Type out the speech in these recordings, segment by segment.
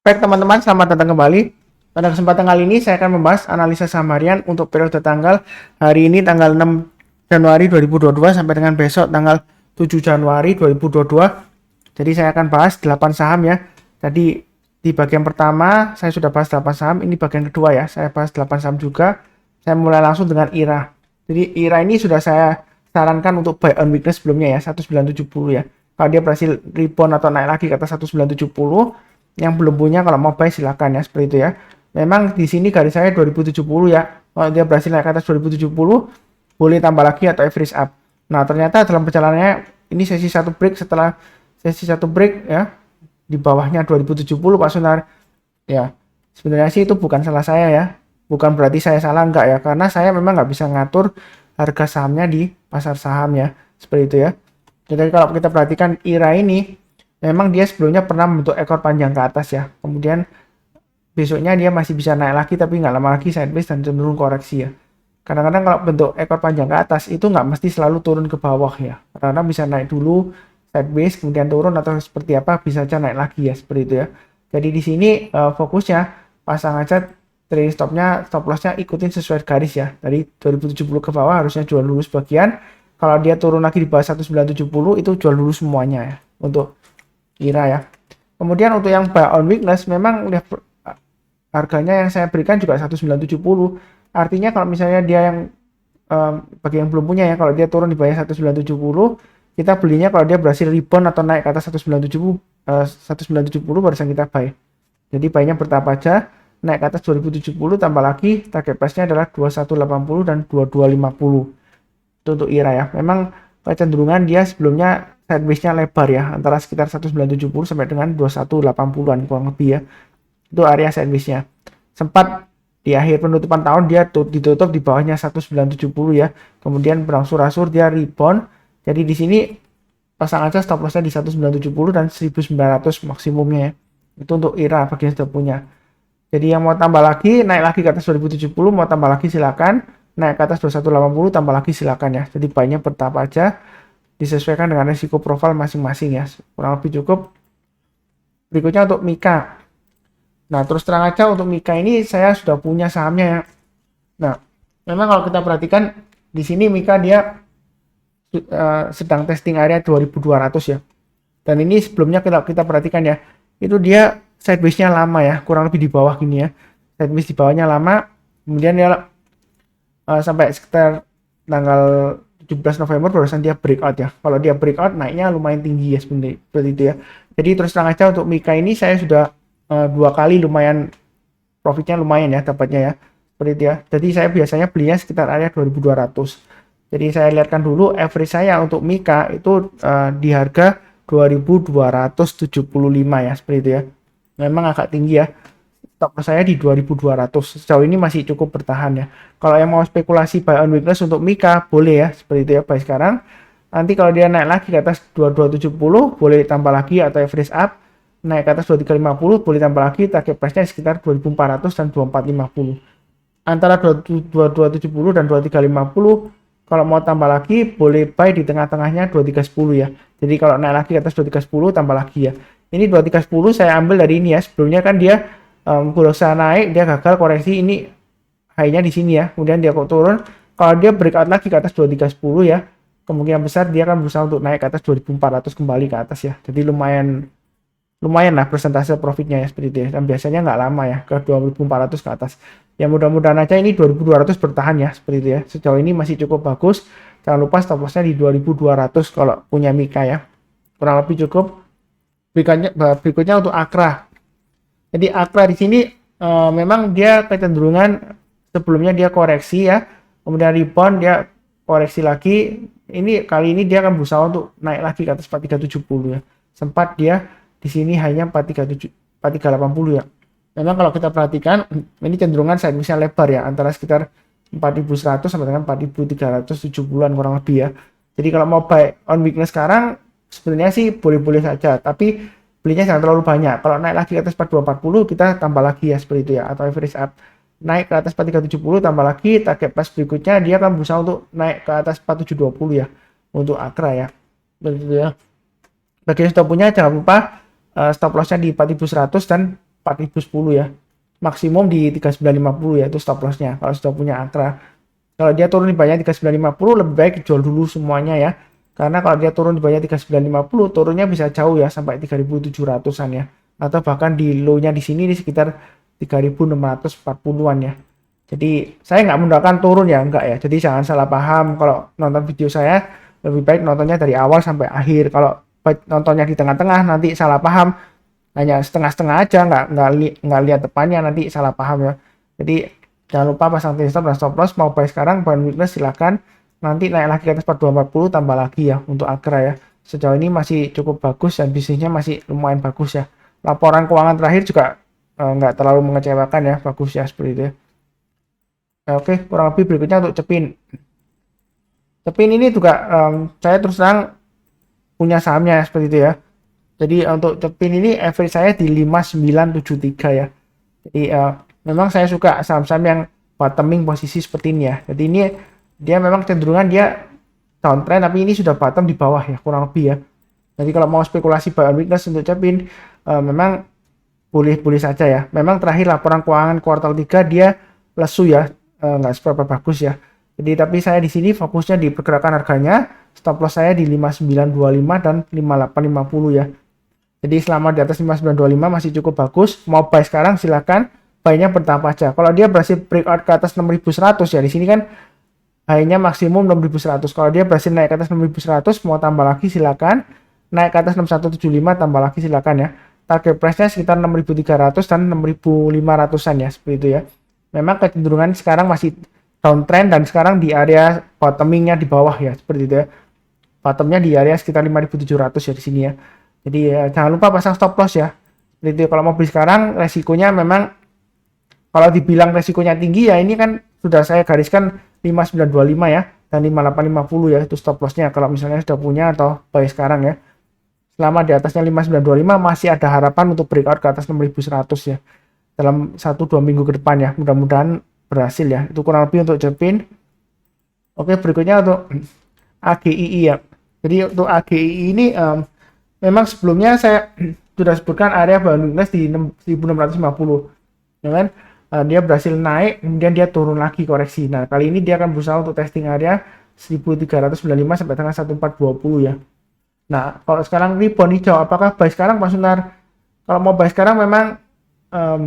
Baik teman-teman, selamat datang kembali. Pada kesempatan kali ini saya akan membahas analisa saham harian untuk periode tanggal hari ini tanggal 6 Januari 2022 sampai dengan besok tanggal 7 Januari 2022. Jadi saya akan bahas 8 saham ya. Tadi di bagian pertama saya sudah bahas 8 saham, ini bagian kedua ya. Saya bahas 8 saham juga. Saya mulai langsung dengan IRA. Jadi IRA ini sudah saya sarankan untuk buy on weakness sebelumnya ya, 1970 ya. Kalau dia berhasil rebound atau naik lagi ke atas 1970, yang belum punya kalau mau buy silakan ya, seperti itu ya. Memang di sini garis saya 2070 ya. Kalau dia berhasil naik ke atas 2070 boleh tambah lagi atau average up. Nah, ternyata dalam perjalanannya ini sesi satu break, setelah sesi satu break ya di bawahnya 2070 Pak Sunar. Ya, sebenarnya sih itu bukan salah saya ya. Bukan berarti saya salah, enggak ya, karena saya memang nggak bisa ngatur harga sahamnya di pasar saham ya. Seperti itu ya. Jadi kalau kita perhatikan IRA ini memang dia sebelumnya pernah membentuk ekor panjang ke atas ya. Kemudian besoknya dia masih bisa naik lagi tapi nggak lama lagi sideways dan cenderung koreksi ya. Kadang-kadang kalau bentuk ekor panjang ke atas itu nggak mesti selalu turun ke bawah ya. Karena bisa naik dulu sideways kemudian turun atau seperti apa bisa aja naik lagi ya, seperti itu ya. Jadi di sini fokusnya pasang aja trailing stopnya, stop lossnya ikutin sesuai garis ya. Dari 2070 ke bawah harusnya jual dulu sebagian. Kalau dia turun lagi di bawah 1970 itu jual dulu semuanya ya untuk IRA ya. Kemudian untuk yang buy on weakness memang harganya yang saya berikan juga 1970. Artinya kalau misalnya dia yang bagi yang belum punya ya, kalau dia turun di bawah 1970, kita belinya kalau dia berhasil rebound atau naik ke atas 1970 barusan kita buy. Jadi buy-nya bertahap aja, naik ke atas 2070 tambah lagi target price-nya adalah 2180 dan 2250. Itu untuk IRA ya. Memang kecenderungan dia sebelumnya sideways-nya lebar ya, antara sekitar 1970 sampai dengan 2180-an kurang lebih ya. Itu area sideways-nya. Sempat di akhir penutupan tahun dia ditutup di bawahnya 1970 ya. Kemudian berangsur-angsur dia rebound. Jadi di sini pasang aja stop loss-nya di 1970 dan 1900 maksimumnya ya. Itu untuk IRA bagi yang sudah punya. Jadi yang mau tambah lagi, naik lagi ke atas 2070, mau tambah lagi silakan. Naik ke atas 2180 tambah lagi silakan ya. Jadi buy-nya bertahap aja, disesuaikan dengan risiko profil masing-masing ya. Kurang lebih cukup. Berikutnya untuk Mika. Nah, terus terang aja untuk Mika ini saya sudah punya sahamnya ya. Nah, memang kalau kita perhatikan di sini Mika dia sedang testing area 2200 ya. Dan ini sebelumnya kita perhatikan ya, itu dia sideways-nya lama ya, kurang lebih di bawah gini ya. Sideways di bawahnya lama, kemudian dia sampai sekitar tanggal 17 November barusan dia breakout ya. Kalau dia breakout naiknya lumayan tinggi ya seperti itu ya. Jadi terus terang aja untuk Mika ini saya sudah 2 kali lumayan profitnya lumayan ya dapatnya ya. Seperti itu ya. Jadi saya biasanya belinya sekitar area 2200. Jadi saya lihatkan dulu average saya untuk Mika itu di harga 2275 ya, seperti itu ya. Memang agak tinggi ya. Stop loss saya di 2200. Sejauh ini masih cukup bertahan ya. Kalau yang mau spekulasi buy on weakness untuk Mika boleh ya, seperti itu ya buy sekarang. Nanti kalau dia naik lagi ke atas 2270 boleh tambah lagi atau average up. Naik ke atas 2350 boleh tambah lagi, target price-nya sekitar 2400 dan 2450. Antara 2270 dan 2350 kalau mau tambah lagi boleh buy di tengah-tengahnya 2310 ya. Jadi kalau naik lagi ke atas 2310 tambah lagi ya. Ini 2310 saya ambil dari ini ya. Sebelumnya kan dia berusaha naik, dia gagal koreksi, ini high-nya di sini ya. Kemudian dia kok turun. Kalau dia breakout lagi ke atas 2310 ya, kemungkinan besar dia akan berusaha untuk naik ke atas 2400 kembali ke atas ya. Jadi lumayan lah persentase profitnya ya, seperti itu ya. Dan biasanya nggak lama ya, ke 2400 ke atas. Ya mudah-mudahan aja ini 2200 bertahan ya, seperti itu ya. Sejauh ini masih cukup bagus. Jangan lupa stop loss-nya di 2200 kalau punya Mika ya. Kurang lebih cukup. Berikutnya untuk Akra. Jadi Akra di sini memang dia kecenderungan sebelumnya dia koreksi ya. Kemudian rebound dia koreksi lagi. Ini kali ini dia akan berusaha untuk naik lagi ke atas 4370 ya. Sempat dia di sini hanya 4380 ya. Memang kalau kita perhatikan ini cenderungan sideways-nya lebar ya, antara sekitar 4100 sampai dengan 4370-an kurang lebih ya. Jadi kalau mau buy on weakness sekarang sebenarnya sih boleh-boleh saja, tapi belinya jangan terlalu banyak. Kalau naik lagi ke atas 4240 kita tambah lagi ya, seperti itu ya, atau average up. Naik ke atas 4370 tambah lagi, target price berikutnya dia akan berusaha untuk naik ke atas 4720 ya untuk Akra ya. Begitu ya. Bagi yang sudah punya jangan lupa stop loss-nya di 4100 dan 4010 ya. Maksimum di 3950 ya, itu stop lossnya kalau sudah punya Akra. Kalau dia turun di bawahnya 3950 lebih baik jual dulu semuanya ya. Karena kalau dia turun di bawahnya 3950 turunnya bisa jauh ya sampai 3700-an ya. Atau bahkan di low-nya di sini di sekitar 3640-an ya. Jadi saya nggak mendoakan turun ya, enggak ya. Jadi jangan salah paham kalau nonton video saya, lebih baik nontonnya dari awal sampai akhir. Kalau nontonnya di tengah-tengah nanti salah paham, hanya setengah-setengah aja, nggak lihat depannya, nanti salah paham ya. Jadi jangan lupa pasang trailing stop dan stop loss. Mau buy sekarang, buy weakness silakan. Nanti naik lagi ke atas 4240 tambah lagi ya untuk Akra ya. Sejauh ini masih cukup bagus dan bisnisnya masih lumayan bagus ya. Laporan keuangan terakhir juga nggak terlalu mengecewakan ya, bagus ya seperti itu ya. Oke, kurang lebih berikutnya untuk Cepin. Cepin ini juga saya terus terang punya sahamnya ya, seperti itu ya. Jadi untuk Cepin ini average saya di 5973 ya. Jadi memang saya suka saham-saham yang bottoming posisi seperti ini ya. Jadi ini dia memang cenderungan dia downtrend, tapi ini sudah bottom di bawah ya, kurang lebih ya. Jadi kalau mau spekulasi buy on weakness untuk Cepin memang boleh-boleh saja ya. Memang terakhir laporan keuangan kuartal 3 dia lesu ya, nggak seberapa bagus ya. Jadi tapi saya di sini fokusnya di pergerakan harganya, stop loss saya di 5925 dan 5850 ya. Jadi selama di atas 5925 masih cukup bagus. Mau buy sekarang silakan, buy-nya bertahap aja. Kalau dia berhasil breakout ke atas 6100 ya, di sini kan high-nya maksimum 6100. Kalau dia berhasil naik ke atas 6100, mau tambah lagi silakan. Naik ke atas 6175 tambah lagi silakan ya. Target price-nya sekitar 6300 dan 6500-an ya, seperti itu ya. Memang kecenderungan sekarang masih downtrend dan sekarang di area bottoming-nya di bawah ya, seperti itu ya. Bottomnya di area sekitar 5700 ya di sini ya. Jadi ya, jangan lupa pasang stop loss ya. Seperti itu. Kalau mau beli sekarang resikonya memang, kalau dibilang resikonya tinggi ya, ini kan sudah saya gariskan 5925 ya dan 5850 ya, itu stop lossnya kalau misalnya sudah punya atau buy sekarang ya. Selama di atasnya 5925 masih ada harapan untuk breakout ke atas 6100 ya dalam 1-2 minggu ke depan ya, mudah-mudahan berhasil ya. Itu kurang lebih untuk Cepin. Oke, berikutnya untuk AGII ya. Jadi untuk AGII ini memang sebelumnya saya sudah sebutkan area buy on weakness di 1650 ya kan. Dia berhasil naik, kemudian dia turun lagi koreksi. Nah kali ini dia akan berusaha untuk testing area 1395 sampai tengah 1420 ya. Nah kalau sekarang rebound hijau, apakah buy sekarang Pak Sunar? Kalau mau buy sekarang memang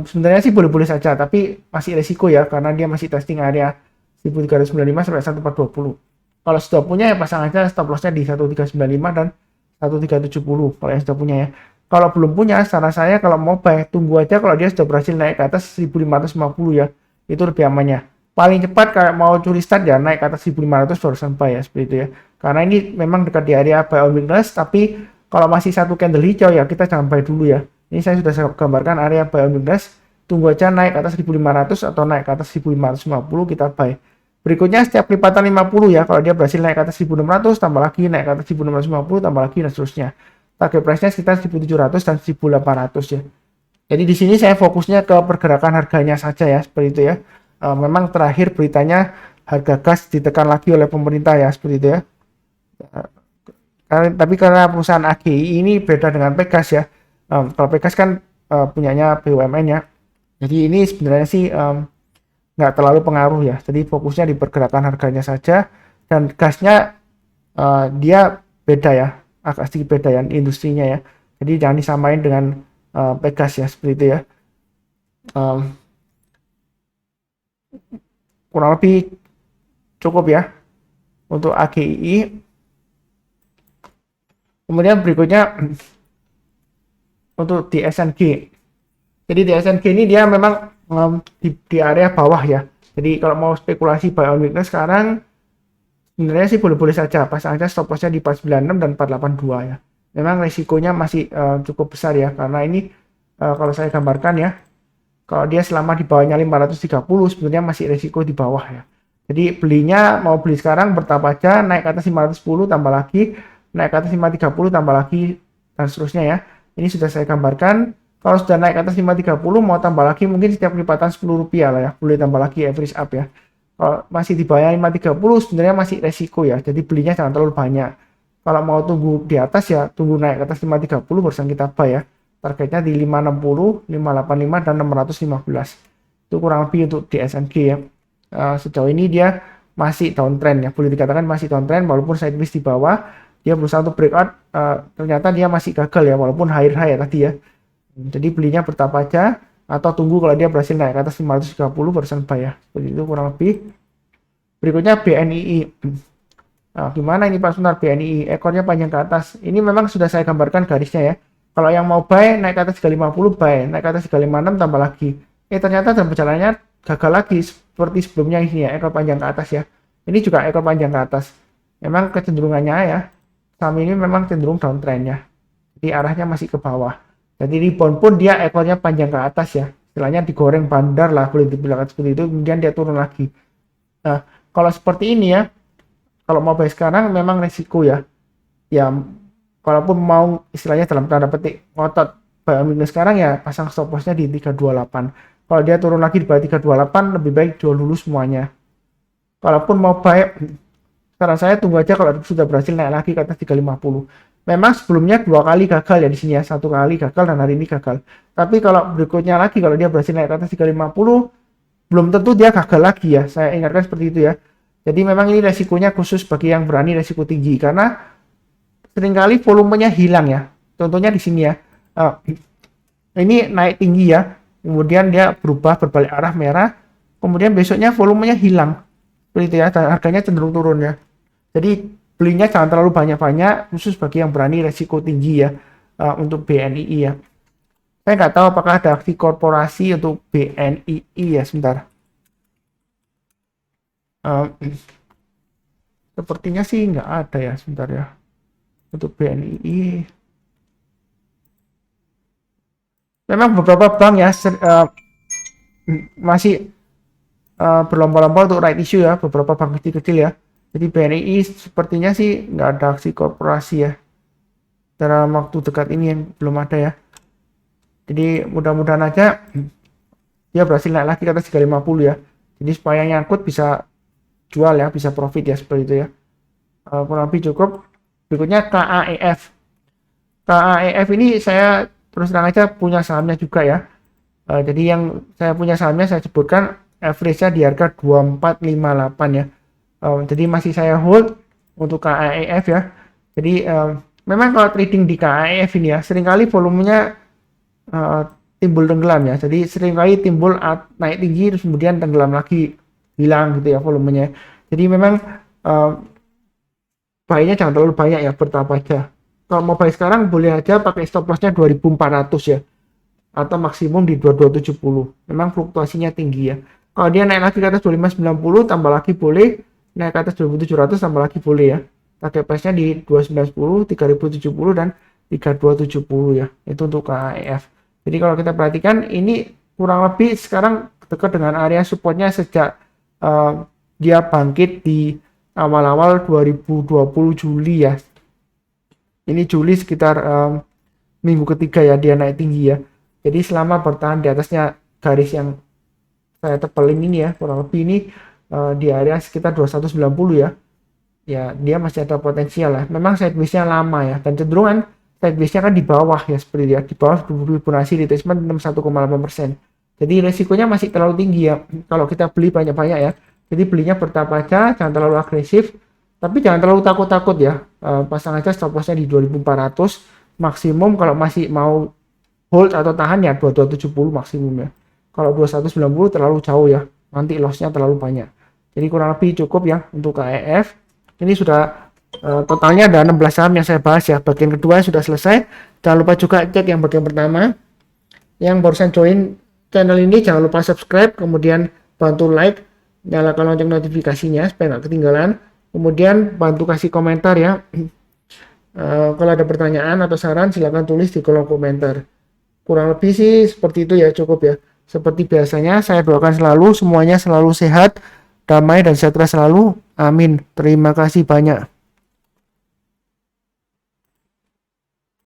sebenarnya sih boleh-boleh saja, tapi masih resiko ya karena dia masih testing area 1395 sampai 1420. Kalau sudah punya ya pasang aja stop lossnya di 1395 dan 1370 kalau yang sudah punya ya. Kalau belum punya, saran saya kalau mau buy tunggu aja kalau dia sudah berhasil naik ke atas 1550 ya, itu lebih amannya. Paling cepat kalau mau curi start ya naik ke atas 1500 baru sampai ya, seperti itu ya. Karena ini memang dekat di area buy on weakness, tapi kalau masih satu candle hijau ya kita jangan buy dulu ya. Ini saya sudah gambarkan area buy on weakness, tunggu aja naik ke atas 1500 atau naik ke atas 1550 kita buy. Berikutnya setiap lipatan 50 ya, kalau dia berhasil naik ke atas 1600 tambah lagi, naik ke atas 1650 tambah lagi dan seterusnya. Target price-nya sekitar 1700 dan 1800 ya. Jadi di sini saya fokusnya ke pergerakan harganya saja ya, seperti itu ya. Memang terakhir beritanya harga gas ditekan lagi oleh pemerintah ya, seperti itu ya. Tapi karena perusahaan AGI ini beda dengan Pegas ya. Kalau Pegas kan punyanya BUMN ya. Jadi ini sebenarnya sih nggak terlalu pengaruh ya. Jadi fokusnya di pergerakan harganya saja, dan gasnya dia beda ya, agak sedikit beda ya industrinya ya. Jadi jangan disamain dengan Pegas ya, seperti itu ya. Kurang lebih cukup ya untuk AGII. Kemudian berikutnya untuk di SNG. Jadi di SNG ini dia memang di area bawah ya. Jadi kalau mau spekulasi buy on weakness sekarang sebenarnya sih boleh-boleh saja, pasang aja stop lossnya di 496 dan 482 ya. Memang resikonya masih cukup besar ya, karena ini kalau saya gambarkan ya, kalau dia selama di bawahnya 530 sebenarnya masih resiko di bawah ya. Jadi belinya mau beli sekarang bertahap aja, naik ke atas 510 tambah lagi, naik ke atas 530 tambah lagi dan seterusnya ya. Ini sudah saya gambarkan. Kalau sudah naik ke atas 530 mau tambah lagi mungkin setiap lipatan Rp10 lah ya, boleh tambah lagi average up ya. Kalau masih di bawah 530 sebenarnya masih resiko ya, jadi belinya jangan terlalu banyak. Kalau mau tunggu di atas ya tunggu naik ke atas 530 barusan kita buy ya. targetnya di 560, 585 dan 615. Itu kurang lebih untuk DSMG ya. Sejauh ini dia masih downtrend ya, boleh dikatakan masih downtrend walaupun sideways di bawah. Dia berusaha untuk breakout, ternyata dia masih gagal ya walaupun higher high ya tadi ya. Jadi belinya bertahap aja atau tunggu kalau dia berhasil naik ke atas 530 barusan buy ya. Seperti itu kurang lebih. Berikutnya BNII. Nah, gimana ini Pak Sunar BNII? Ekornya panjang ke atas. Ini memang sudah saya gambarkan garisnya ya. Kalau yang mau buy naik ke atas 350 buy, naik ke atas 356 tambah lagi. Ternyata dalam perjalanannya gagal lagi seperti sebelumnya ini ya, ekor panjang ke atas ya. Ini juga ekor panjang ke atas. Memang kecenderungannya ya, saham ini memang cenderung downtrend ya. Jadi arahnya masih ke bawah. Jadi rebound pun dia ekornya panjang ke atas ya. Istilahnya digoreng bandar lah boleh dibilang seperti itu, kemudian dia turun lagi. Nah, kalau seperti ini ya, kalau mau buy sekarang memang resiko ya. Ya, kalaupun mau istilahnya dalam tanda petik ngotot buy sekarang ya pasang stop lossnya di 328. Kalau dia turun lagi di bawah 328 lebih baik jual dulu semuanya. Kalaupun mau buy, saran saya tunggu aja kalau sudah berhasil naik lagi ke atas 350. Memang sebelumnya 2 kali gagal ya di sini ya, 1 kali gagal dan hari ini gagal. Tapi kalau berikutnya lagi kalau dia berhasil naik ke atas 350, belum tentu dia gagal lagi ya. Saya ingatkan seperti itu ya. Jadi memang ini resikonya khusus bagi yang berani resiko tinggi karena seringkali volumenya hilang ya. Contohnya di sini ya. Ini naik tinggi ya. Kemudian dia berubah berbalik arah merah, kemudian besoknya volumenya hilang seperti itu ya, dan harganya cenderung turun ya. Jadi belinya jangan terlalu banyak-banyak, khusus bagi yang berani resiko tinggi ya, untuk BNII ya. Saya nggak tahu apakah ada aksi korporasi untuk BNII ya, sebentar. Sepertinya sih nggak ada ya, sebentar ya, untuk BNII. Memang beberapa bank ya masih berlomba-lomba untuk right issue ya, beberapa bank kecil-kecil ya. Jadi BNI sepertinya sih nggak ada aksi korporasi ya dalam waktu dekat ini, yang belum ada ya. Jadi mudah-mudahan aja dia berhasil naik lagi ke atas 350 ya. Jadi supaya nyangkut bisa jual ya, bisa profit ya, seperti itu ya. Kurang lebih cukup. Berikutnya KAEF. KAEF ini saya terus terang aja punya sahamnya juga ya. Jadi yang saya punya sahamnya saya sebutkan average-nya di harga 2458 ya. Jadi masih saya hold untuk KAEF ya. Jadi memang kalau trading di KAEF ini ya seringkali volumenya timbul tenggelam ya. Jadi seringkali timbul naik tinggi terus kemudian tenggelam lagi, hilang gitu ya volumenya. Jadi memang buy-nya jangan terlalu banyak ya, bertahap aja. Kalau mau buy sekarang boleh aja pakai stop loss-nya 2400 ya, atau maksimum di 2270. Memang fluktuasinya tinggi ya. Kalau dia naik lagi ke atas 2590 tambah lagi boleh, naik ke atas 2700 tambah lagi boleh ya. Target price-nya di 2910, 3070 dan 3270 ya. Itu untuk KAEF. Jadi kalau kita perhatikan ini kurang lebih sekarang dekat dengan area supportnya sejak dia bangkit di awal-awal 2020 Juli ya. Ini Juli sekitar minggu ketiga ya dia naik tinggi ya. Jadi selama bertahan di atasnya garis yang saya tepelin ini ya, kurang lebih ini di area sekitar 290 ya. Ya dia masih ada potensial lah. Memang sideways-nya lama ya, dan cenderungan sideways-nya kan di bawah ya, seperti ya, di bawah Fibonacci retracement 61,8%. Jadi resikonya masih terlalu tinggi ya kalau kita beli banyak-banyak ya. Jadi belinya bertahap aja, jangan terlalu agresif. Tapi jangan terlalu takut-takut ya. Pasang aja stop loss-nya di 2400 maksimum. Kalau masih mau hold atau tahan ya 2270 maksimum ya. Kalau 2190 terlalu jauh ya. Nanti loss-nya terlalu banyak. Jadi kurang lebih cukup ya untuk KAEF. Ini sudah totalnya ada 16 saham yang saya bahas ya. Bagian kedua sudah selesai. Jangan lupa juga cek yang bagian pertama. Yang barusan join channel ini jangan lupa subscribe, kemudian bantu like, nyalakan lonceng notifikasinya supaya nggak ketinggalan. Kemudian bantu kasih komentar ya. Kalau ada pertanyaan atau saran silahkan tulis di kolom komentar. Kurang lebih sih seperti itu ya, cukup ya. Seperti biasanya saya doakan selalu semuanya selalu sehat, damai dan sejahtera selalu. Amin. Terima kasih banyak.